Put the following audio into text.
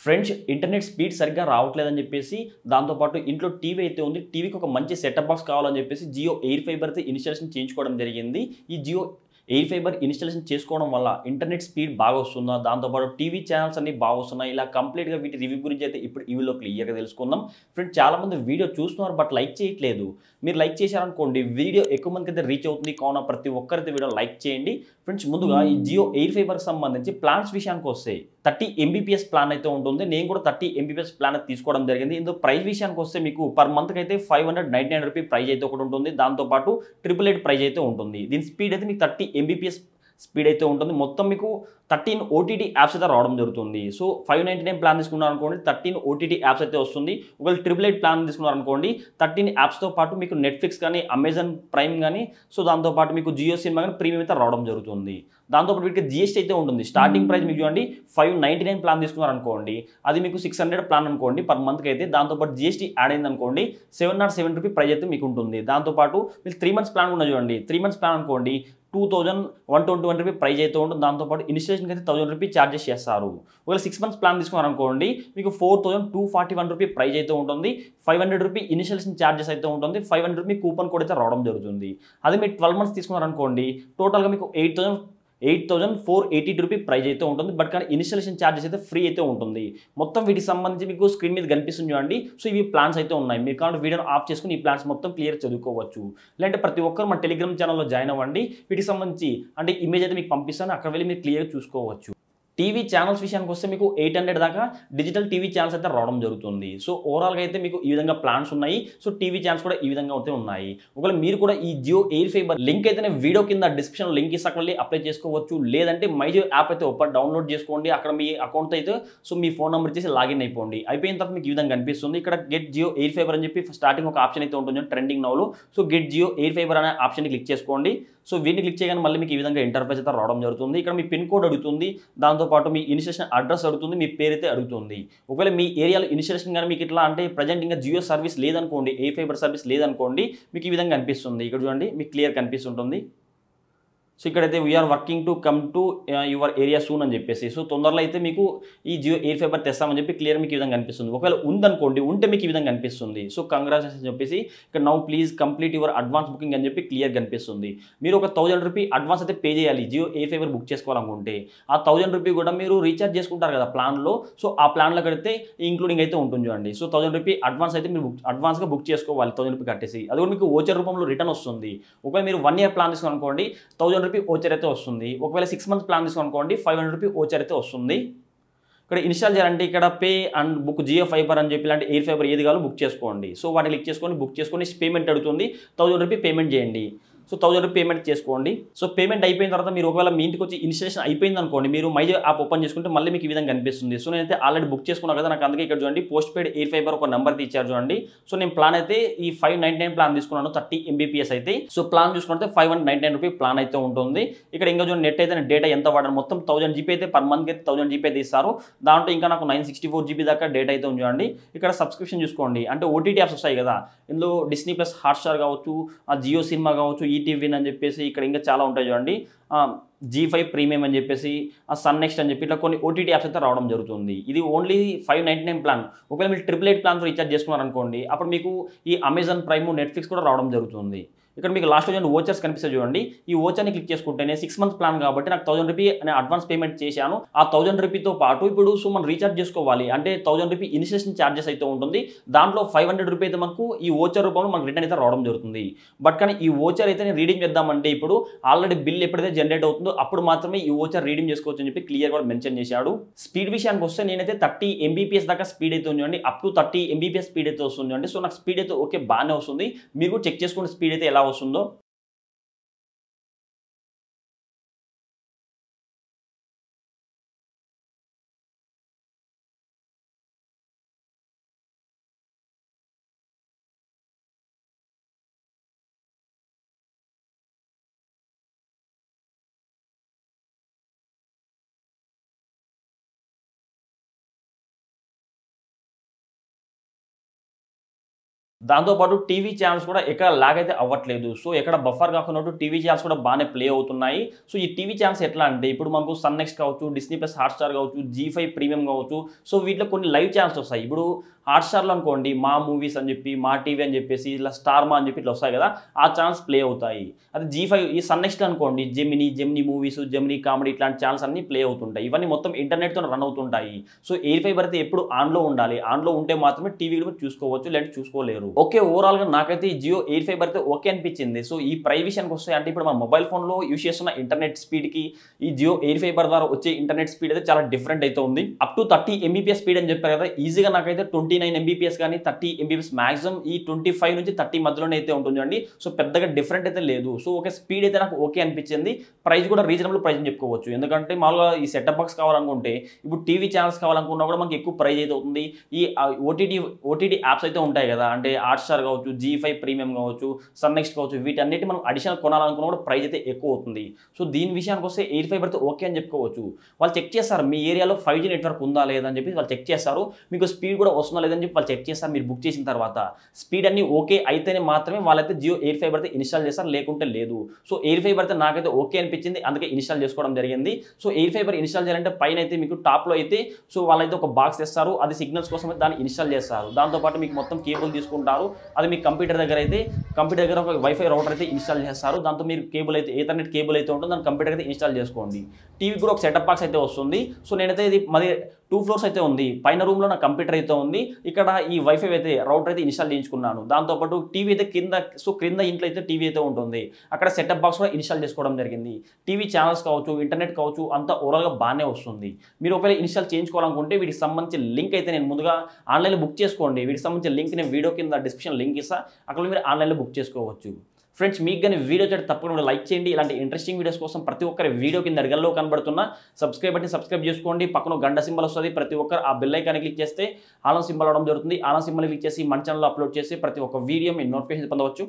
Friends internet speed సరిగ్గా రావట్లేదని చెప్పేసి దాంతోపాటు ఇంట్లో టీవీ అయితే ఉంది. టీవీకి ఒక మంచి సెటప్ బాక్స్ కావాలని చెప్పేసి జియో ఎయిర్ ఫైబర్ అయితే ఇన్‌స్టాలేషన్ చేయించుకోవడం జరిగింది. ఈ జియో ఎయిర్ ఫైబర్ ఇన్‌స్టాలేషన్ చేసుకోవడం వల్ల ఇంటర్నెట్ స్పీడ్ బాగా వస్తుందా? దాంతోపాటు టీవీ ఛానెల్స్ అన్నీ బాగా వస్తున్నాయి. ఇలా కంప్లీట్‌గా వీటి రివ్యూ గురించి అయితే ఇప్పుడు ఈ వీడియోలో క్లియర్‌గా తెలుసుకుందాం. ఫ్రెండ్స్ చాలామంది వీడియో చూస్తున్నారు బట్ లైక్ చేయట్లేదు. మీరు లైక్ చేశారనుకోండి వీడియో ఎక్కువ మందికైతే రీచ్ అవుతుంది. కావున ప్రతి ఒక్కరైతే వీడియో లైక్ చేయండి. ఫ్రెండ్స్ ముందుగా ఈ జియో ఎయిర్ ఫైబర్‌కి సంబంధించి ప్లాన్స్ విషయానికొస్తే 30 ఎంబీపీఎస్ ప్లాన్ అయితే ఉంటుంది. నేను కూడా 30 ఎంబీపీఎస్ ప్లాన్ అయితే తీసుకోవడం జరిగింది. ఇందులో ప్రైస్ విషయానికొస్తే మీకు పర్ మంత్‌కి అయితే ₹599 ప్రైస్ అయితే ఒకటి ఉంటుంది. దాంతోపాటు 888 ప్రైస్ అయితే ఉంటుంది. దీని స్పీడ్ అయితే మీకు 30 ఎంబీపీఎస్ స్పీడ్ అయితే ఉంటుంది. మొత్తం మీకు 13 ఓటీటీ యాప్స్ అయితే రావడం జరుగుతుంది. సో 599 ప్లాన్ తీసుకున్నారనుకోండి 13 ఓటీటీ యాప్స్ అయితే వస్తుంది. ఒకవేళ 888 ప్లాన్ తీసుకున్నారనుకోండి 13 యాప్స్‌తో పాటు మీకు నెట్‌ఫ్లిక్స్ కానీ, అమెజాన్ ప్రైమ్ కానీ, సో దాంతోపాటు మీకు జియో సినిమా కానీ ప్రీమియం అయితే రావడం జరుగుతుంది. దాంతోపాటు వీటికి జీఎస్టీ అయితే ఉంటుంది. స్టార్టింగ్ ప్రైస్ మీకు చూడండి 599 ప్లాన్ తీసుకున్నారనుకోండి అది మీకు 600 ప్లాన్ అనుకోండి పర్ మంత్కి అయితే. దాంతోపాటు జీఎస్టీ యాడ్ అయిందనుకోండి ₹707 ప్రైస్ అయితే మీకు ఉంటుంది. దాంతోపాటు మీరు 3 మంత్స్ ప్లాన్ కూడా చూడండి. 3 మంత్స్ ప్లాన్ అనుకోండి ₹2121 ప్రైస్ అయితే ఉంటుంది. దాంతోపాటు ఇన్‌స్టాలేషన్‌కి అయితే ₹1000 చార్జెస్ చేస్తారు. ఒకవేళ 6 మంత్స్ ప్లాన్ తీసుకున్నారనుకోండి మీకు ₹4241 ప్రైస్ అయితే ఉంటుంది. ₹500 ఇన్‌స్టాలేషన్ చార్జెస్ అయితే ఉంటుంది. ₹500 కూపన్ కోడ్ అయితే రావడం జరుగుతుంది. అదే మీరు 12 మంత్స్ తీసుకున్నారనుకోండి టోటల్‌గా మీకు ₹8,482 ప్రైస్ అయితే ఉంటుంది. బట్ కానీ ఇన్‌స్టాలేషన్ చార్జెస్ అయితే ఫ్రీ అయితే ఉంటుంది. మొత్తం వీటికి సంబంధించి మీకు స్క్రీన్ మీద కనిపిస్తుంది చూడండి. సో ఇవి ప్లాన్స్ అయితే ఉన్నాయి. మీరు కావాలంటే వీడియోని ఆఫ్ చేసుకొని ఈ ప్లాన్స్ మొత్తం క్లియర్ చదువుకోవచ్చు. లేదంటే ప్రతి ఒక్కరు మన టెలిగ్రామ్ ఛానల్‌లో జాయిన్ అవ్వండి. వీటికి సంబంధించి అంటే ఇమేజ్ అయితే మీకు పంపిస్తాను. అక్కడ వెళ్ళి మీరు క్లియర్‌గా చూసుకోవచ్చు. టీవీ ఛానల్స్ విషయానికి వస్తే మీకు 800 దాకా డిజిటల్ టీవీ ఛానల్స్ అయితే రావడం జరుగుతుంది. సో ఓవరాల్‌గా అయితే మీకు ఈ విధంగా ప్లాన్స్ ఉన్నాయి. సో టీవీ ఛానల్స్ కూడా ఈ విధంగా అయితే ఉన్నాయి. ఒకవేళ మీరు కూడా ఈ జియో ఎయిర్ ఫైబర్ లింక్ అయితే నేను వీడియో కింద డిస్క్రిప్షన్‌లో లింక్ ఇస్తా అక్కడ వెళ్ళి అప్లై చేసుకోవచ్చు. లేదంటే మై జియో యాప్ అయితే డౌన్లోడ్ చేసుకోండి. అక్కడ మీ అకౌంట్ అయితే సో మీ ఫోన్ నంబర్ ఇచ్చేసి లాగిన్ అయిపోండి. అయిపోయిన తర్వాత మీకు ఈ విధంగా కనిపిస్తుంది. ఇక్కడ గెట్ జియో ఎయిర్ ఫైబర్ అని చెప్పి స్టార్టింగ్ ఒక ఆప్షన్ అయితే ఉంటుంది ట్రెండింగ్ నౌలో. So get Jio air fiber అనే ఆప్షన్‌ని క్లిక్ చేసుకోండి. సో వీటిని క్లిక్ చేయగానే మళ్ళీ మీకు ఈ విధంగా ఇంటర్ఫేస్ అయితే రావడం జరుగుతుంది. ఇక్కడ మీ పిన్ కోడ్ అడుగుతుంది. దాంతోపాటు మీ ఇన్‌స్టాలేషన్ అడ్రస్ అడుగుతుంది. మీ పేరైతే అడుగుతుంది. ఒకవేళ మీ ఏరియాలో ఇన్‌స్టాలేషన్ గాని మీకు ఇట్లా అంటే ప్రెజెంట్ ఇంకా జియో సర్వీస్ లేదనుకోండి, ఎయిర్ ఫైబర్ సర్వీస్ లేదనుకోండి మీకు ఈ విధంగా కనిపిస్తుంది. ఇక్కడ చూడండి మీకు క్లియర్ కనిపిస్తుంటుంది. సో ఇక్కడైతే we are working to come to your area soon అని చెప్పేసి. సో తొందరలో అయితే మీకు ఈ జియో ఎయిర్ ఫైబర్ తెస్తామని చెప్పి క్లియర్ మీకు ఈ విధంగా కనిపిస్తుంది. ఒకవేళ ఉందనుకోండి ఉంటే మీకు ఈ విధంగా కనిపిస్తుంది. సో కంగ్రాచులేషన్స్ అని చెప్పేసి ఇక్కడ now please complete your advance booking అని చెప్పి క్లియర్ కనిపిస్తుంది. మీరు ఒక ₹1000 అడ్వాన్స్ అయితే పే చేయాలి జియో ఎయిర్ ఫైబర్ బుక్ చేసుకోవాలనుకుంటే. ఆ ₹1000 కూడా మీరు రీఛార్జ్ చేసుకుంటారు కదా ప్లాన్లో. సో ఆ ప్లాన్లో కడితే ఇంక్లూడింగ్ అయితే ఉంటుంది చూడండి. సో ₹1000 అడ్వాన్స్ అయితే మీరు అడ్వాన్స్గా బుక్ చేసుకోవాలి ₹1000 కట్టేసి. అది కూడా మీకు ఓచర్ రూపంలో రిటర్న్ వస్తుంది. ఒకవేళ మీరు 1 ఇయర్ ప్లాన్ తీసుకోవాలనుకోండి ₹1000 ఓచర్ అయితే వస్తుంది. ఒకవేళ 6 మంత్స్ ప్లాన్ తీసుకోనుకోండి ₹500 ఓచర్ అయితే వస్తుంది. ఇక్కడ ఇన్‌స్టాల్ చేయాలంటే ఇక్కడ pay and book Jio fibre అని చెప్పి ఇలాంటి ఎయిర్ ఫైబర్ ఏది కావాలో బుక్ చేసుకోండి. సో వాటిని క్లిక్ చేసుకొని బుక్ చేసుకొని పేమెంట్ అడుగుతుంది. ₹1000 పేమెంట్ చేయండి. సో ₹1000 పేమెంట్ చేసుకోండి. సో పేమెంట్ అయిపోయిన తర్వాత మీరు ఒకవేళ మీ ఇంటికి వచ్చి ఇన్‌స్టాలేషన్ అయిపోయింది అనుకోండి మీరు మై జియో యాప్ ఓపెన్ చేసుకుంటే మళ్ళీ మీకు ఈ విధంగా కనిపిస్తుంది. సో నేనైతే ఆల్రెడీ బుక్ చేసుకున్నాను కదా నాకు అందుకే ఇక్కడ చూడండి పోస్ట్ పెయిడ్ ఎయిర్ ఫైబర్ ఒక నెంబర్ ఇచ్చారు చూడండి. సో నేను ప్లాన్ అయితే ఈ 599 ప్లాన్ తీసుకున్నాను 30 ఎంబీపీఎస్ అయితే. సో ప్లాన్ చూసుకుంటే ₹599 ప్లాన్ అయితే ఉంటుంది. ఇక్కడ ఇంకా చూడండి నెట్ అయితే డేటా ఎంత వాడాను మొత్తం 1000 జీబీ అయితే పర్ మంత్కి అయితే 1000 జీబీ అయితే ఇస్తారు. దాంట్లో ఇంకా నాకు 964 జీబీ దాకా డేటా అయితే ఉంది చూడండి. ఇక్కడ సబ్స్క్రిప్షన్ చూసుకోండి అంటే ఓటీటీ యాప్స్ వస్తాయి కదా ఇందులో డిస్నీ ప్లస్ హాట్‌స్టార్ కావచ్చు, ఆ జియో సినిమా కావచ్చు, ఈటీవీ అని చెప్పేసి ఇక్కడ ఇంకా చాలా ఉంటాయి చూడండి. జీ5 ప్రీమియం అని చెప్పేసి సన్ నెక్స్ట్ అని చెప్పి ఇట్లా కొన్ని ఓటీటీ యాప్స్ అయితే రావడం జరుగుతుంది. ఇది ఓన్లీ 599 ప్లాన్. ఒకవేళ మీరు 888 ప్లాన్తో రీఛార్జ్ చేసుకున్నారనుకోండి అప్పుడు మీకు ఈ అమెజాన్ ప్రైమ్, నెట్‌ఫ్లిక్స్ కూడా రావడం జరుగుతుంది. ఇక్కడ మీకు లాస్ట్‌లో చూడండి ఓచర్స్ కనిపిస్తాయి చూడండి. ఈ ఓచర్‌ని క్లిక్ చేసుకుంటే నేను 6 మంత్స్ ప్లాన్ కాబట్టి నాకు ₹1000 నేను అడ్వాన్స్ పేమెంట్ చేశాను. ఆ ₹1000తో పాటు ఇప్పుడు సో మనం రీఛార్జ్ చేసుకోవాలి అంటే ₹1000 ఇన్‌స్టాలేషన్ చార్జెస్ అయితే ఉంటుంది. దాంట్లో ₹500 అయితే మనకు ఈ ఓచర్ రూపంలో మనకు రిటర్న్ అయితే రావడం జరుగుతుంది. బట్ కానీ ఈ ఓచర్ అయితే నేను రీడీమ్ చేద్దామంటే ఇప్పుడు ఆల్రెడీ బిల్ ఎప్పుడైతే జనరేట్ అవుతుందో అప్పుడు మాత్రమే ఈ ఓచర్ రీడీమ్ చేసుకోవచ్చు అని చెప్పి క్లియర్ కూడా మెన్షన్ చేశాడు. స్పీడ్ విషయానికి వస్తే నేనైతే 30 ఎంబీపీఎస్ దాకా స్పీడ్ అయితే ఉంది చూడండి. అప్ టు 30 ఎంబీపీఎస్ స్పీడ్ అయితే వస్తుంది చూడండి. సో నాకు స్పీడ్ అయితే ఓకే బాగానే వస్తుంది. మీరు కూడా చెక్ చేసుకోండి స్పీడ్ అయితే ఎలా వస్తుందో. దాంతోపాటు టీవీ ఛానల్స్ కూడా ఎక్కడ లాగ్ అయితే అవ్వట్లేదు. సో ఎక్కడ బఫర్ కాకుండా టీవీ ఛానల్స్ కూడా బాగానే ప్లే అవుతున్నాయి. సో ఈ టీవీ ఛానల్స్ ఎట్లా అంటే ఇప్పుడు మనకు సన్ నెక్స్ట్ కావచ్చు, డిస్నీ ప్లస్ హాట్‌స్టార్ కావచ్చు, జీ5 ప్రీమియం కావచ్చు. సో వీటిలో కొన్ని లైవ్ ఛానల్స్ వస్తాయి. ఇప్పుడు హాట్‌స్టార్‌లో అనుకోండి మా మూవీస్ అని చెప్పి, మా టీవీ అని చెప్పేసి, ఇలా స్టార్ మా అని చెప్పి ఇట్లా వస్తాయి కదా, ఆ ఛానల్స్ ప్లే అవుతాయి. అదే జీ5 ఈ సన్ నెక్స్ట్ అనుకోండి జెమినీ మూవీస్, జెమినీ కామెడీ ఇట్లాంటి ఛానల్స్ అన్నీ ప్లే అవుతుంటాయి. ఇవన్నీ మొత్తం ఇంటర్నెట్‌తో రన్ అవుతుంటాయి. సో ఎయిర్ ఫైబర్ అయితే ఎప్పుడు ఆన్‌లో ఉండాలి. ఆన్‌లో ఉంటే మాత్రమే టీవీ కూడా చూసుకోవచ్చు, లేదంటే చూసుకోలేరు. ఓకే, ఓవరాల్‌గా నాకైతే ఈ జియో ఎయిర్ ఫైబర్ అయితే ఓకే అనిపించింది. సో ఈ ప్రైస్ విషయానికి వస్తే అంటే ఇప్పుడు మన మొబైల్ ఫోన్లో యూజ్ చేస్తున్న ఇంటర్నెట్ స్పీడ్కి ఈ జియో ఎయిర్ ఫైబర్ ద్వారా వచ్చే ఇంటర్నెట్ స్పీడ్ అయితే చాలా డిఫరెంట్ అయితే ఉంది. అప్ టు 30 Mbps స్పీడ్ అని చెప్పారు కదా, ఈజీగా నాకైతే 29 Mbps కానీ 30 Mbps మాక్సిమం ఈ 25 నుంచి 30 మధ్యలోనే అయితే ఉంటుంది అండి. సో పెద్దగా డిఫరెంట్ అయితే లేదు. సో ఓకే, స్పీడ్ అయితే నాకు ఓకే అనిపించింది. ప్రైస్ కూడా రీజనబుల్ ప్రైస్ అని చెప్పుకోవచ్చు. ఎందుకంటే మామూలుగా ఈ సెటప్ బాక్స్ కావాలనుకుంటే, ఇప్పుడు టీవీ ఛానల్స్ కావాలనుకున్నా కూడా మనకి ఎక్కువ ప్రైస్ అయితే అవుతుంది. ఈ ఓటీటీ యాప్స్ అయితే ఉంటాయి కదా, అంటే హాట్‌స్టార్ కావచ్చు, జీ5 ప్రీమియం కావచ్చు, సన్ నెక్స్ట్ కావచ్చు, వీటన్నిటి మనం అడిషనల్ కొనాలనుకున్నా కూడా ప్రైస్ అయితే ఎక్కువ అవుతుంది. సో దీని విషయానికి వస్తే ఎయిర్ ఫైబర్ అయితే ఓకే అని చెప్పుకోవచ్చు. వాళ్ళు చెక్ చేస్తారు మీ ఏరియాలో 5G నెట్వర్క్ ఉందా లేదా అని చెప్పి వాళ్ళు చెక్ చేస్తారు. మీకు స్పీడ్ కూడా వస్తుందా లేదని చెప్పి వాళ్ళు చెక్ చేస్తారు. మీరు బుక్ చేసిన తర్వాత స్పీడ్ అన్ని ఓకే అయితేనే మాత్రమే వాళ్ళైతే జియో ఎయిర్ ఫైబర్ అయితే ఇన్స్టాల్ చేస్తారు, లేకుంటే లేదు. సో ఎయిర్ ఫైబర్ అయితే నాకైతే ఓకే అనిపించింది, అందుకే ఇన్స్టాల్ చేసుకోవడం జరిగింది. సో ఎయిర్ ఫైబర్ ఇన్స్టాల్ చేయాలంటే పైన అయితే మీకు టాప్లో అయితే సో వాళ్ళైతే ఒక బాక్స్ తెస్తారు, అది సిగ్నల్స్ కోసం అయితే దాన్ని ఇన్స్టాల్ చేస్తారు. దాంతోపాటు మీకు మొత్తం కేబుల్ తీసుకుంటారు, అది మీ కంప్యూటర్ దగ్గర ఒక వైఫై రౌటర్ అయితే ఇన్స్టాల్ చేస్తారు. దాంతో మీరు కేబుల్ అయితే ఈథర్నెట్ కేబుల్ అయితే ఉంటుంది, దాని కంప్యూటర్ అయితే ఇన్స్టాల్ చేసుకోండి. టీవీ కూడా ఒక సెటప్ బాక్స్ అయితే వస్తుంది. సో నేనైతే ఇది మాది 2 ఫ్లోర్స్ అయితే ఉంది. పైన రూమ్లో నా కంప్యూటర్ అయితే ఉంది, ఇక్కడ ఈ వైఫై అయితే రౌటర్ అయితే ఇన్స్టాల్ చేయించుకున్నాను. దాంతోపాటు టీవీ అయితే క్రింద ఇంట్లో అయితే టీవీ అయితే ఉంటుంది, అక్కడ సెటప్ బాక్స్ కూడా ఇన్స్టాల్ చేసుకోవడం జరిగింది. టీవీ ఛానల్స్ కావచ్చు, ఇంటర్నెట్ కావచ్చు, అంతా ఓవరాల్గా బాగానే వస్తుంది. మీరు ఒకవేళ ఇన్స్టాల్ చేయించుకోవాలనుకుంటే వీటికి సంబంధించిన లింక్ అయితే నేను ముందుగా ఆన్లైన్లో బుక్ చేసుకోండి. వీటికి సంబంధించిన లింక్ నేను వీడియో కింద డిస్క్రిప్షన్ లింక్ ఇస్తా, అక్కడ మీరు ఆన్లైన్లో బుక్ చేసుకోవచ్చు. ఫ్రెండ్స్, మీకు కానీ వీడియో చేస్తే తప్పకుండా లైక్ చేయండి. ఇలాంటి ఇంట్రెస్టింగ్ వీడియోస్ కోసం ప్రతి ఒక్కరి వీడియో కింద అడిగల్లో కనబడుతున్న సబ్స్క్రైబ్ బటన్ సబ్స్క్రైబ్ చేసుకోండి. పక్కన గంట సింబల్ వస్తుంది, ప్రతి ఒక్కరు ఆ బెల్ ఐకాన్ క్లిక్ చేస్తే ఆల్ సింబల్ అవడం జరుగుతుంది. ఆల్ సింబల్ క్లిక్ చేసి మన ఛానల్లో అప్లోడ్ చేసి ప్రతి ఒక్క వీడియో మీ నోటిఫికేషన్ పొందవచ్చు.